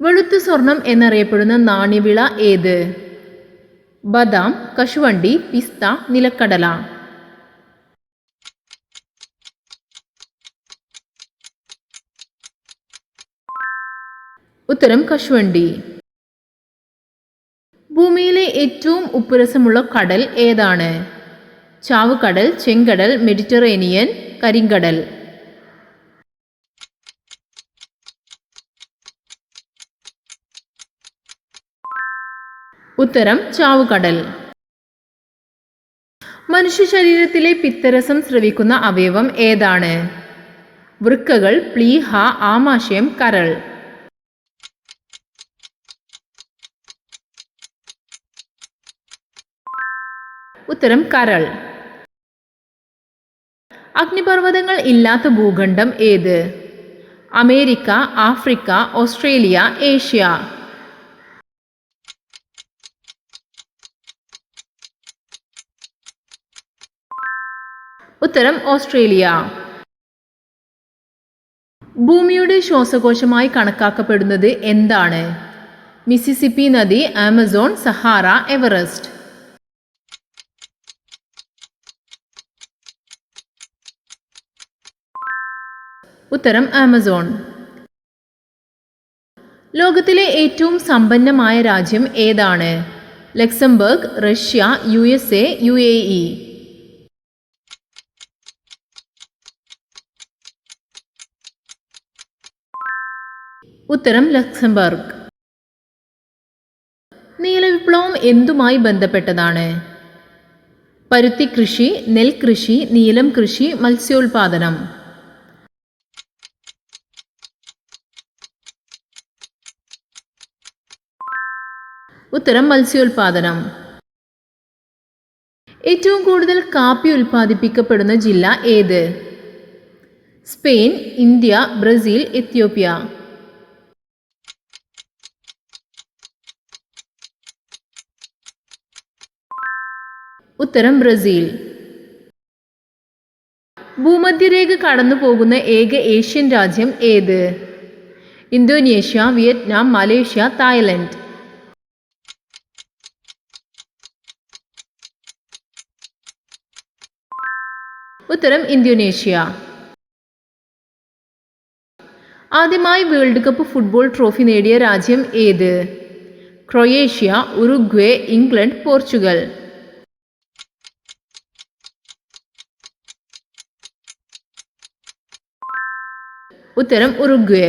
വെളുത്ത സ്വർണം എന്നറിയപ്പെടുന്ന നാണ്യവിള ഏത്? ബദാം, കശുവണ്ടി, പിസ്ത, നിലക്കടല. ഉത്തരം കശുവണ്ടി. ഭൂമിയിലെ ഏറ്റവും ഉപ്പുരസമുള്ള കടൽ ഏതാണ്? ചാവുകടൽ, ചെങ്കടൽ, മെഡിറ്ററേനിയൻ, കരിങ്കടൽ. ഉത്തരം ചാവുകടൽ. മനുഷ്യ ശരീരത്തിലെ പിത്തരസം സ്രവിക്കുന്ന അവയവം ഏതാണ്? വൃക്കകൾ, പ്ലീഹ, ആമാശയം, കരൾ. ഉത്തരം കരൾ. അഗ്നിപർവ്വതങ്ങൾ ഇല്ലാത്ത ഭൂഖണ്ഡം ഏത്? America, Africa, Australia, Asia. ഉത്തരം ഓസ്ട്രേലിയ. ഭൂമിയുടെ ശ്വാസകോശമായി കണക്കാക്കപ്പെടുന്നത് എന്താണ്? മിസിസിപ്പി നദി, ആമസോൺ, സഹാറ, എവറസ്റ്റ്. ഉത്തരം ആമസോൺ. ലോകത്തിലെ ഏറ്റവും സമ്പന്നമായ രാജ്യം ഏതാണ്? Luxembourg, Russia, USA, UAE. ഉത്തരം ലക്സംബർഗ്. നീലവിപ്ലവം എന്തുമായി ബന്ധപ്പെട്ടതാണ്? പരുത്തി കൃഷി, നെൽകൃഷി, നീലം കൃഷി, മത്സ്യോൽപാദനം. ഉത്തരം മത്സ്യോൽപാദനം. ഏറ്റവും കൂടുതൽ കാപ്പി ഉൽപ്പാദിപ്പിക്കപ്പെടുന്ന ജില്ല ഏത്? Spain, India, Brazil, Ethiopia. ഉത്തരം ബ്രസീൽ. ഭൂമധ്യരേഖ കടന്നു പോകുന്ന ഏക ഏഷ്യൻ രാജ്യം ഏത്? Indonesia, Vietnam, Malaysia, Thailand. ഉത്തരം ഇന്തോനേഷ്യ. ആദ്യമായി വേൾഡ് കപ്പ് ഫുട്ബോൾ ട്രോഫി നേടിയ രാജ്യം ഏത്? Croatia, Uruguay, England, Portugal. ഉത്തരം ഉറുഗ്വേ.